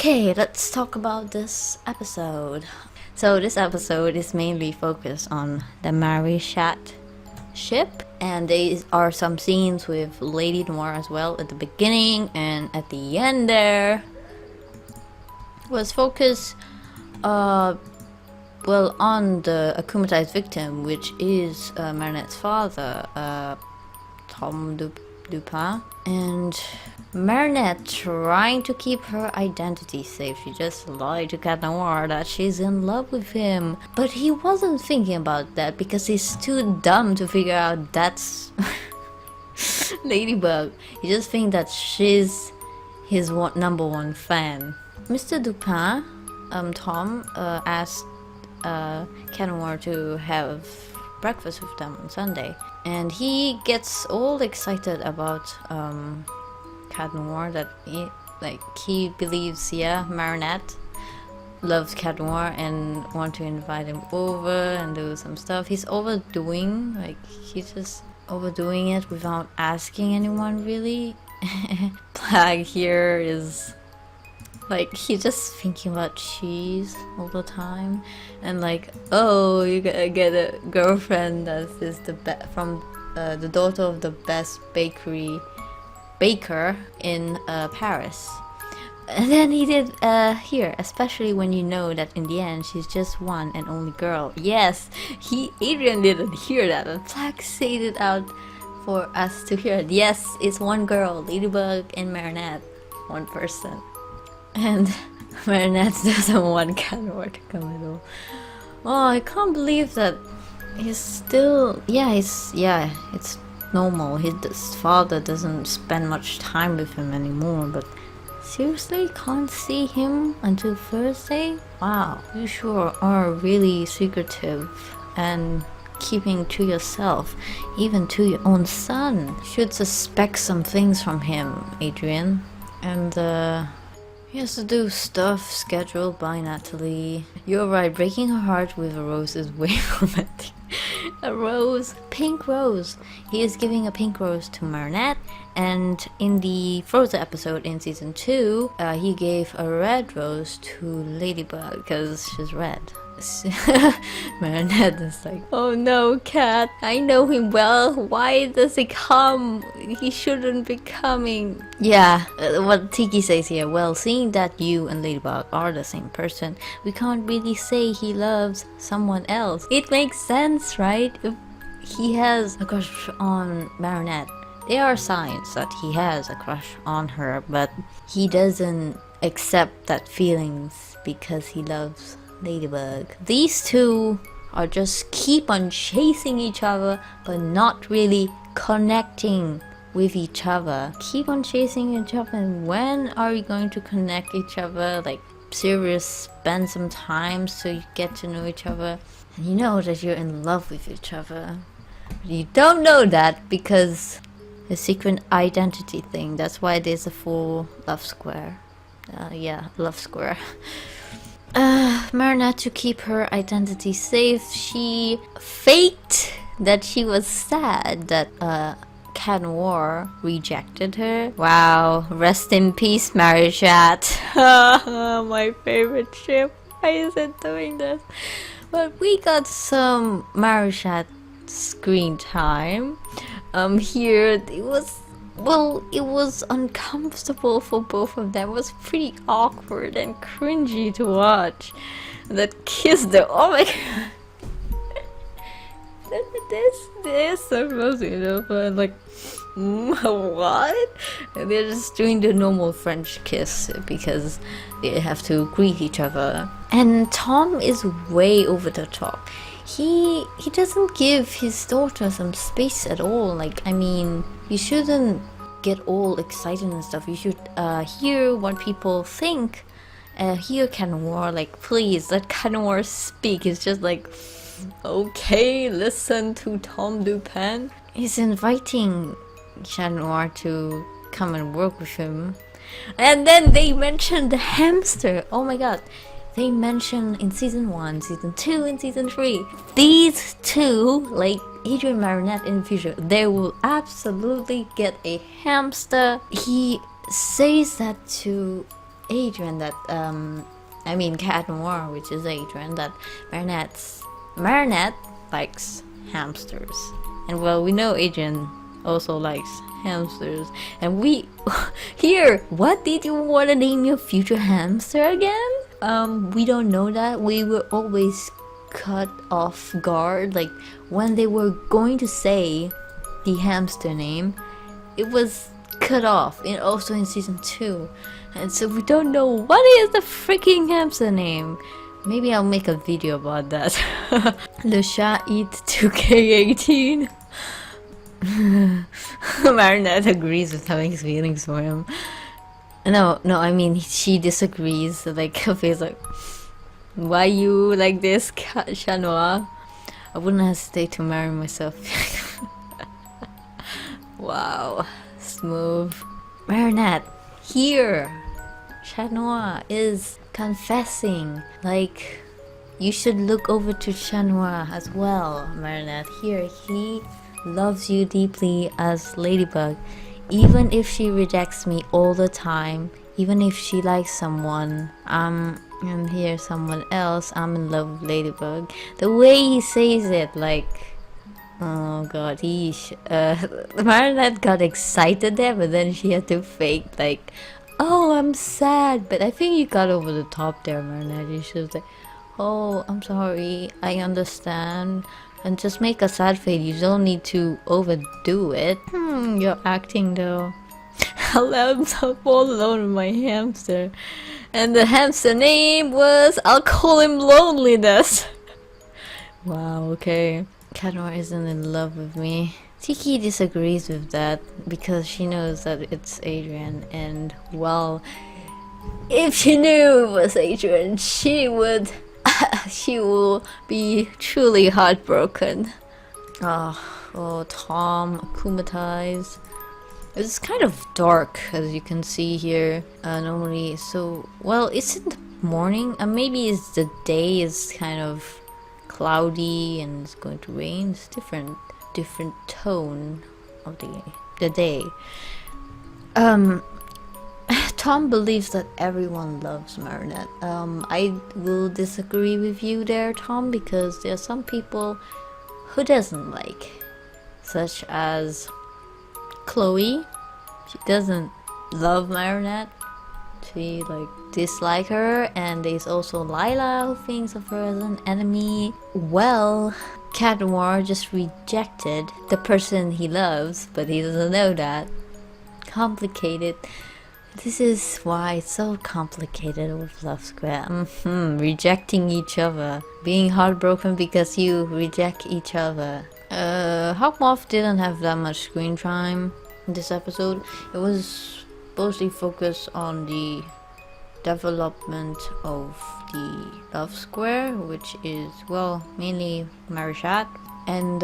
Okay, let's talk about this episode. So this episode is mainly focused on the Marichat ship, and there are some scenes with Lady Noir as well at the beginning, and at the end there was focused well on the akumatized victim, which is Marinette's father, Tom Dupin, and Marinette trying to keep her identity safe. She just lied to Cat Noir that she's in love with him, but he wasn't thinking about that because he's too dumb to figure out that's Ladybug. He just thinks that she's his number one fan. Mr. Dupin, Tom, asked Cat Noir to have breakfast with them on Sunday, and he gets all excited about Cat Noir, that he believes Marinette loves Cat Noir and want to invite him over and do some stuff. He's he's just overdoing it without asking anyone really. Plag here is he's just thinking about cheese all the time, and oh, you gotta get a girlfriend that is from the daughter of the best baker in Paris. And then he did here, especially when you know that in the end she's just one and only girl. Yes, Adrian didn't hear that, but Plag said it out for us to hear. Yes, it's one girl, Ladybug and Marinette, one person. And Marinette doesn't want Cat Noir to come at all. Oh, I can't believe that he's still... it's normal. His father doesn't spend much time with him anymore, but seriously, can't see him until Thursday? Wow, you sure are really secretive and keeping to yourself, even to your own son. Should suspect some things from him, Adrian. And he has to do stuff scheduled by Natalie. You're right, breaking her heart with a rose is way romantic. A rose, pink rose. He is giving a pink rose to Marinette, and in the Frozen episode in season 2, he gave a red rose to Ladybug because she's red. Marinette is like, oh no, Cat, I know him well. Why does he come? He shouldn't be coming. Yeah, what Tiki says here, well, seeing that you and Ladybug are the same person, we can't really say he loves someone else. It makes sense, right? If he has a crush on Marinette, there are signs that he has a crush on her, but he doesn't accept that feelings because he loves Ladybug. These two are just keep on chasing each other but not really connecting with each other. Keep on chasing each other, and when are you going to connect each other? Serious, spend some time so you get to know each other and you know that you're in love with each other. But you don't know that because the secret identity thing. That's why there's a full love square. Love square. Marinette, to keep her identity safe, she faked that she was sad that Cat Noir rejected her. Wow, rest in peace, Marichat. My favorite ship. Why is it doing this? But we got some Marichat screen time. Here it was uncomfortable for both of them. It was pretty awkward and cringy to watch. That kiss though, oh my god. This is so beautiful, and what? And they're just doing the normal French kiss because they have to greet each other. And Tom is way over the top. He doesn't give his daughter some space at all. You shouldn't get all excited and stuff. You should hear what people think. Hear Cat Noir, please let Cat Noir speak. It's just okay, listen to Tom Dupin. He's inviting Cat Noir to come and work with him. And then they mentioned the hamster. Oh my god. They mentioned in season 1, season 2, and season 3. These two, Adrian Marinette in the future, they will absolutely get a hamster. He says that to Adrian that I mean Cat Noir, which is Adrian, that Marinette likes hamsters. And well, we know Adrian also likes hamsters. And we here, what did you want to name your future hamster again? We don't know that. We were always cut off guard. Like when they were going to say the hamster name, it was cut off. And also in season 2. And so we don't know what is the freaking hamster name. Maybe I'll make a video about that. Le chat eat 2K18. Marinette agrees with having feelings for him. No, I mean she disagrees. Like her face, like, why you like this, Chat Noir? I wouldn't hesitate to marry myself. Wow, smooth. Marinette, here, Chat Noir is confessing. Like, you should look over to Chat Noir as well, Marinette. Here, he loves you deeply as Ladybug. Even if she rejects me all the time, even if she likes someone, and here someone else, I'm in love with Ladybug. The way he says it, like, oh god, Marinette got excited there, but then she had to fake, like, oh, I'm sad. But I think you got over the top there, Marinette. You should say, oh, I'm sorry, I understand. And just make a sad face. You don't need to overdo it. You're acting though. I let myself all alone with my hamster. And the hamster name was, I'll call him Loneliness. Wow, okay. Cat Noir isn't in love with me. Tiki disagrees with that because she knows that it's Adrian. And well, if she knew it was Adrian, she would... she will be truly heartbroken. Oh, Tom akumatized. It's kind of dark, as you can see here. Normally, so well, it's in the morning, and maybe it's the day is kind of cloudy and it's going to rain. It's different tone of the day. Tom believes that everyone loves Marinette. I will disagree with you there, Tom, because there are some people who doesn't like, such as Chloe. She doesn't love Marinette. She like dislike her, and there's also Lila who thinks of her as an enemy. Well, Cat Noir just rejected the person he loves, but he doesn't know that. Complicated. This is why it's so complicated with Love Square. Rejecting each other. Being heartbroken because you reject each other. Hawk Moth didn't have that much screen time in this episode. It was mostly focused on the development of the Love Square, which is, well, mainly Marichat. And,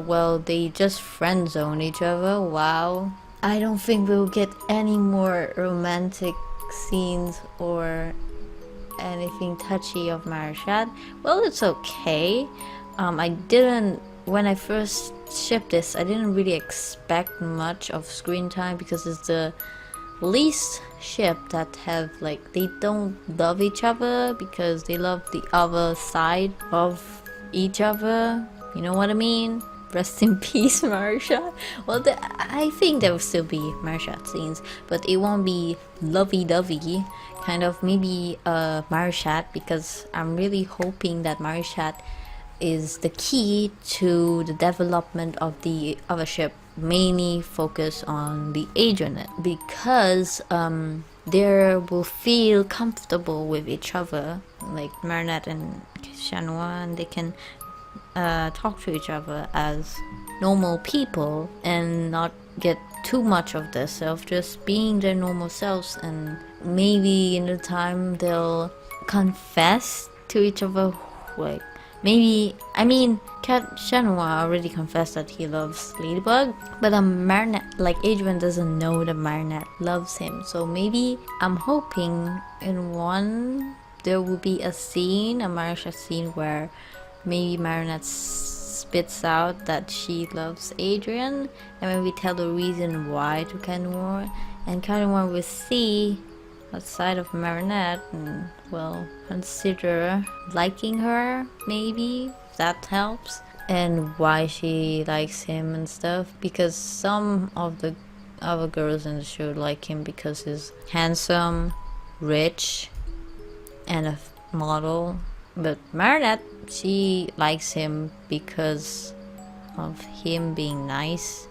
well, they just friend zone each other. Wow. I don't think we'll get any more romantic scenes or anything touchy of Marichat. Well, it's okay. When I first shipped this, I didn't really expect much of screen time because it's the least ship that have, like, they don't love each other because they love the other side of each other. You know what I mean? Rest in peace, Marichat. Well, I think there will still be Marichat scenes, but it won't be lovey-dovey. Kind of maybe Marichat, because I'm really hoping that Marichat is the key to the development of the other ship, mainly focus on the Adrian, because they will feel comfortable with each other, like Marinette and Chat Noir, and they can talk to each other as normal people and not get too much of themselves, just being their normal selves. And maybe in the time they'll confess to each other, like maybe, I mean, Chat Noir already confessed that he loves Ladybug, but Marinette, like Adrian doesn't know that Marinette loves him, so maybe I'm hoping in one there will be a scene, a Marichat scene, where maybe Marinette spits out that she loves Adrian, and maybe tell the reason why to Cat Noir, and Cat Noir will see outside of Marinette and, well, consider liking her, maybe, if that helps. And why she likes him and stuff, because some of the other girls in the show like him because he's handsome, rich, and a model. But Marinette, she likes him because of him being nice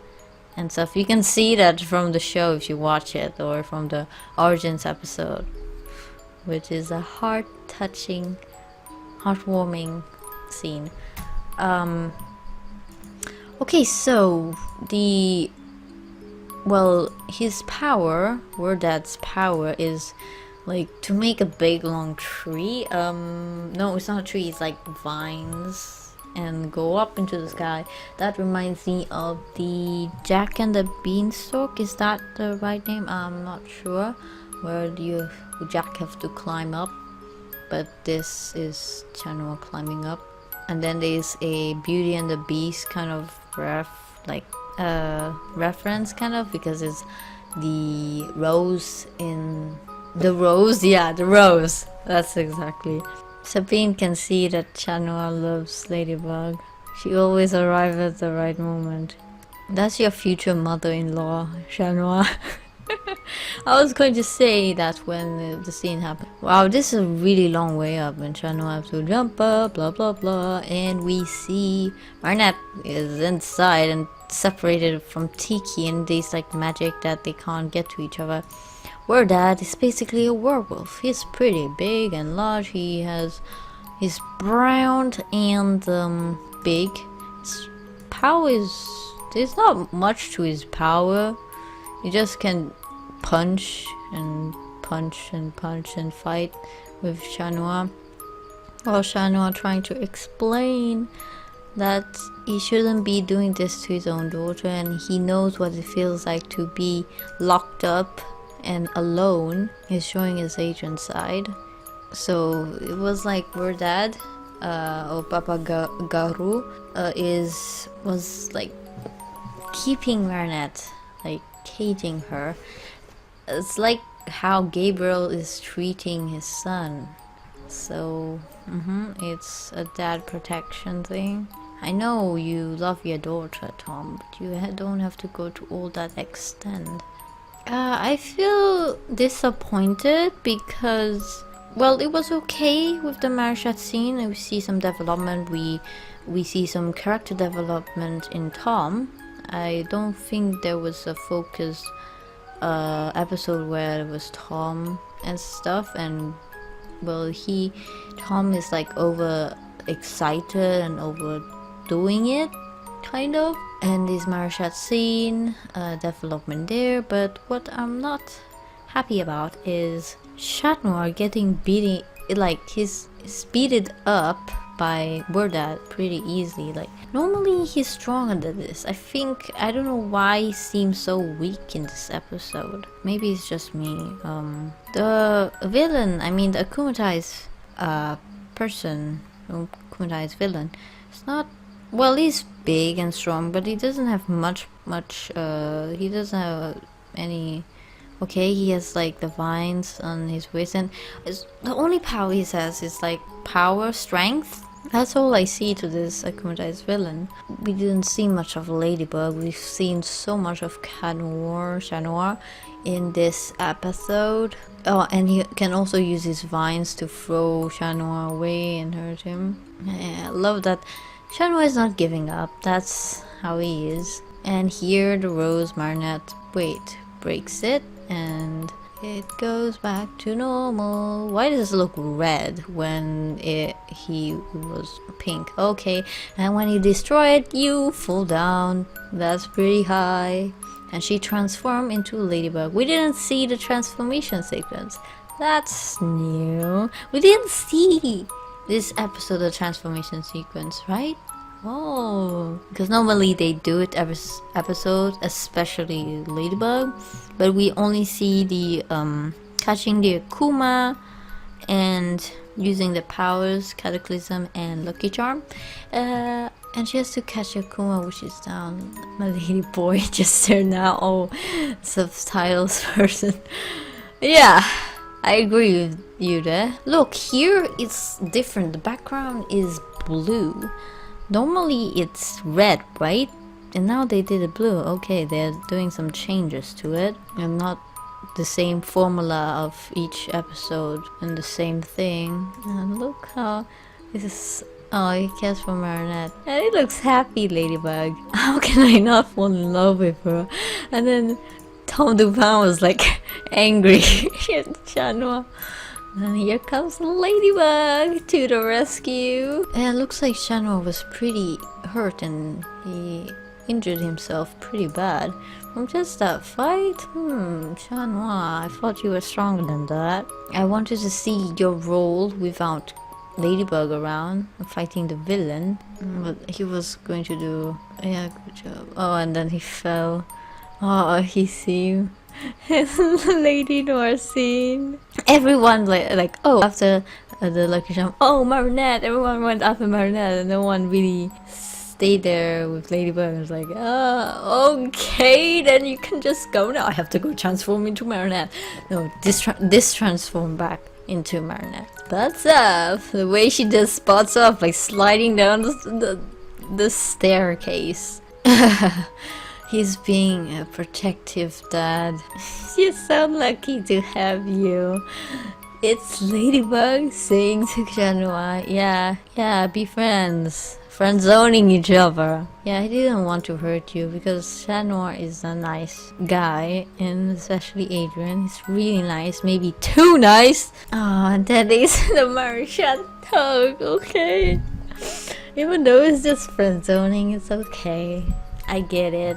and stuff. You can see that from the show if you watch it, or from the Origins episode, which is a heart-touching, heartwarming scene. Okay, so his power, Weredad's power, is like to make a big long tree. No, it's not a tree, it's like vines, and go up into the sky. That reminds me of the Jack and the Beanstalk. Is that the right name? I'm not sure. Where Jack have to climb up, but this is Chanua climbing up. And then there's a Beauty and the Beast kind of reference, kind of, because it's the rose in the rose. Yeah, the rose. That's exactly. Sabine can see that Chanua loves Ladybug. She always arrives at the right moment. That's your future mother-in-law, Chanua. I was going to say that when the scene happened. Wow, this is a really long way up, and Chanua has to jump up, blah blah blah, and we see Marinette is inside and separated from Tiki, and there's like magic that they can't get to each other. Weredad is basically a werewolf. He's pretty big and large. He's brown and big. His power there's not much to his power. He just can punch and punch and punch and fight with Chanua, while Chanua trying to explain that he shouldn't be doing this to his own daughter, and he knows what it feels like to be locked up and alone. He's showing his agent side. So it was like Weredad, or Papa Garou, was like keeping Marinette, like caging her. It's like how Gabriel is treating his son. So it's a dad protection thing. I know you love your daughter, Tom, but you don't have to go to all that extent. I feel disappointed because, well, it was okay with the Marichat scene. We see some development. We see some character development in Tom. I don't think there was a focus episode where it was Tom and stuff, and well, Tom is like over excited and overdoing it, kind of. And this Marichat scene, development there, but what I'm not happy about is Chat getting beaten, like he's speeded up by Weredad pretty easily. Like normally he's stronger than this. I don't know why he seems so weak in this episode. Maybe it's just me. The villain, I mean the akumatized person, akumatized villain, it's not, well, he's big and strong, but he doesn't have much he doesn't have any. Okay, he has like the vines on his waist, and the only power he has is like power, strength. That's all I see to this akumatized villain. We didn't see much of Ladybug. We've seen so much of Chanua in this episode. Oh, and he can also use his vines to throw Chanua away and hurt him. Yeah, I love that. Chanua is not giving up. That's how he is. And here the Rose Marinette breaks it, and it goes back to normal. Why does it look red when he was pink? Okay, and when you destroy it, you fall down. That's pretty high. And she transformed into Ladybug. We didn't see the transformation sequence. That's new. We didn't see this episode of transformation sequence, right? Oh, because normally they do it every episode, especially Ladybug, but we only see the catching the Akuma and using the powers, Cataclysm and Lucky Charm, and she has to catch Akuma, which is down. My lady boy just there now. Oh, subtitles person. Yeah, I agree with you there. Look, here it's different. The background is blue. Normally it's red, right? And now they did it blue. Okay, they're doing some changes to it. And not the same formula of each episode and the same thing. And look how this is. Oh, he cares for Marinette. And he looks happy, Ladybug. How can I not fall in love with her? And then Tom Dupin was like angry at Chanwa. And here comes Ladybug to the rescue. And it looks like Chanwa was pretty hurt and he injured himself pretty bad from just that fight. Chanwa, I thought you were stronger than that. I wanted to see your role without Ladybug around fighting the villain, but he was going to do, yeah, good job. Oh, and then he fell. Oh, he seemed Lady Noir scene. Everyone like oh, after the lucky charm, oh, Marinette, everyone went after Marinette and no one really stayed there with Ladybug. I was like, oh, okay, then you can just go now. I have to go transform into Marinette. No, this transform back into Marinette. That's up. The way she just spots off like sliding down the staircase. He's being a protective dad. You're so lucky to have you. It's Ladybug saying to Chanwa, yeah, be friends. Friend zoning each other. Yeah, he didn't want to hurt you because Chat Noir is a nice guy, and especially Adrian. He's really nice, maybe too nice. Oh, and that is the Marichat hug, okay. Even though it's just friend zoning, it's okay. I get it.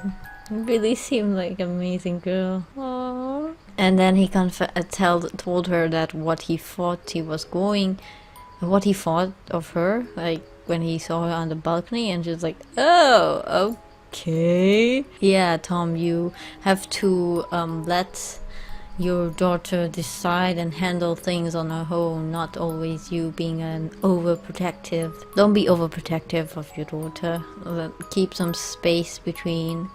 You really seemed like an amazing girl. Aww. And then he told her that what he thought of her, like when he saw her on the balcony, and she's like, oh, okay. Yeah, Tom, you have to let your daughter decide and handle things on her own, not always you being an overprotective. Don't be overprotective of your daughter. Keep some space between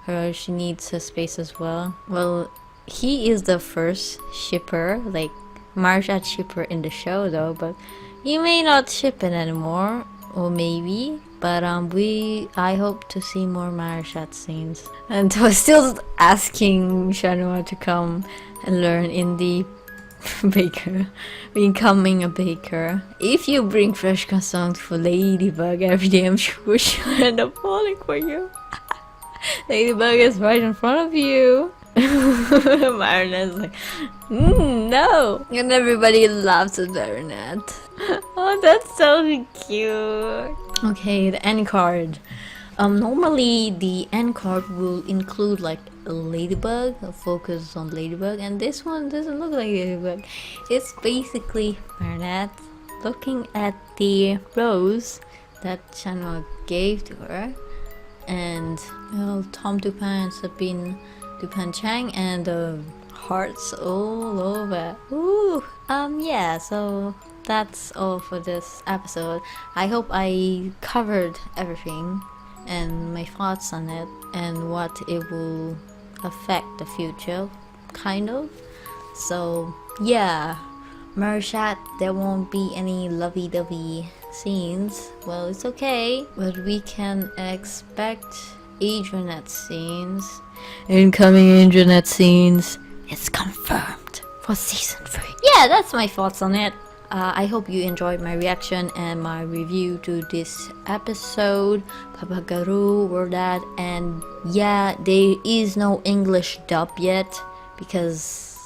her. She needs her space as well. Well, he is the first shipper, like Marichat shipper in the show though, but you may not ship it anymore, or maybe. But I hope to see more Marichat scenes. And I was still asking Chanwa to come and learn in the baker, becoming a baker. If you bring fresh croissants for Ladybug every day, I'm sure she'll end up falling for you. Ladybug is right in front of you. Marinette's like, no. And everybody laughs at Marinette. Oh, that's so cute. Okay, the end card. Normally the end card will include like a ladybug, a focus on Ladybug, and this one doesn't look like Ladybug. It's basically Marinette looking at the rose that Chanwa gave to her, and Tom Dupin, Sabine Dupin Chang, and hearts all over. Ooh, yeah, so that's all for this episode. I hope I covered everything and my thoughts on it and what it will affect the future, kind of. So yeah, Marichat, there won't be any lovey-dovey scenes. Well, it's okay, but we can expect Adrianette scenes. Incoming Adrianette scenes. It's confirmed for season 3. Yeah, that's my thoughts on it. I hope you enjoyed my reaction and my review to this episode. Papa Garou, Weredad, and yeah, there is no English dub yet because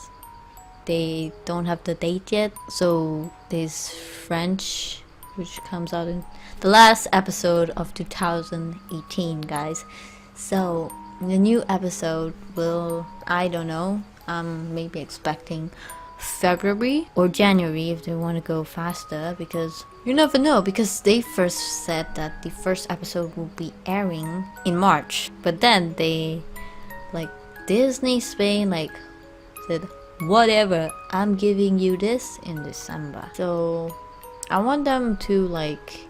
they don't have the date yet. So there's French, which comes out in the last episode of 2018, guys. So the new episode will, I don't know, I'm maybe expecting February or January if they want to go faster, because you never know, because they first said that the first episode will be airing in March, but then they, like Disney Spain, like said, whatever, I'm giving you this in December. So I want them to like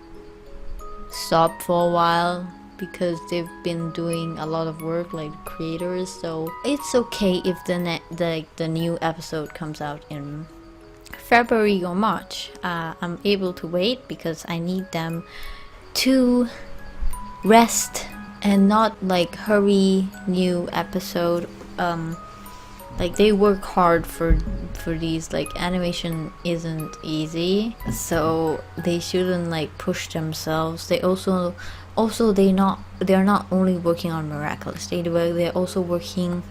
stop for a while because they've been doing a lot of work, like creators, so it's okay if the new episode comes out in February or March, I'm able to wait because I need them to rest and not like hurry new episode. Like they work hard for these, like animation isn't easy, so they shouldn't like push themselves. They're not only working on Miraculous Ladybug, they're also working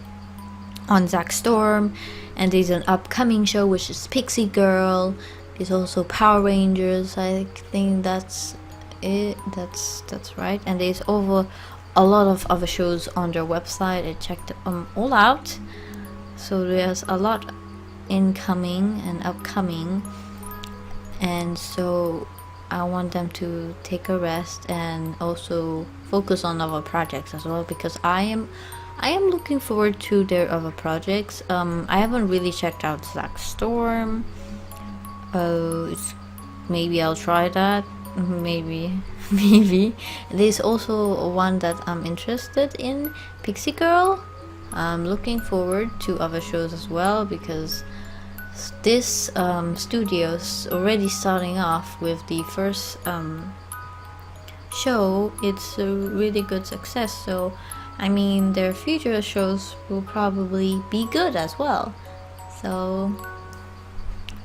on Zagtoon, and there's an upcoming show which is Pixie Girl. There's also Power Rangers, I think that's it, that's right. And there's over a lot of other shows on their website. I checked all out, so there's a lot incoming and upcoming, and so I want them to take a rest and also focus on other projects as well, because I am looking forward to their other projects. I haven't really checked out Zagtoon. Maybe I'll try that. Maybe. There's also one that I'm interested in, Pixie Girl. I'm looking forward to other shows as well, because this studio's already starting off with the first show. It's a really good success, so I mean their future shows will probably be good as well. So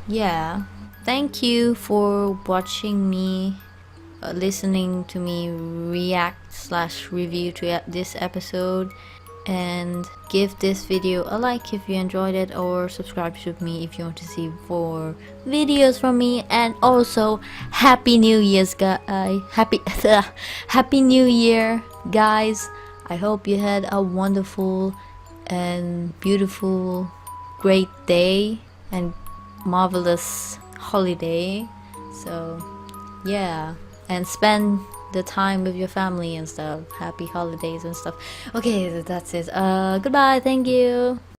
yeah, thank you for watching me, listening to me react/review to this episode, and give this video a like if you enjoyed it, or subscribe to me if you want to see more videos from me. And also happy new year's happy new year, guys. I hope you had a wonderful and beautiful, great day and marvelous holiday. So yeah, and spend the time with your family and stuff. Happy holidays and stuff. Okay, that's it. Goodbye. Thank you.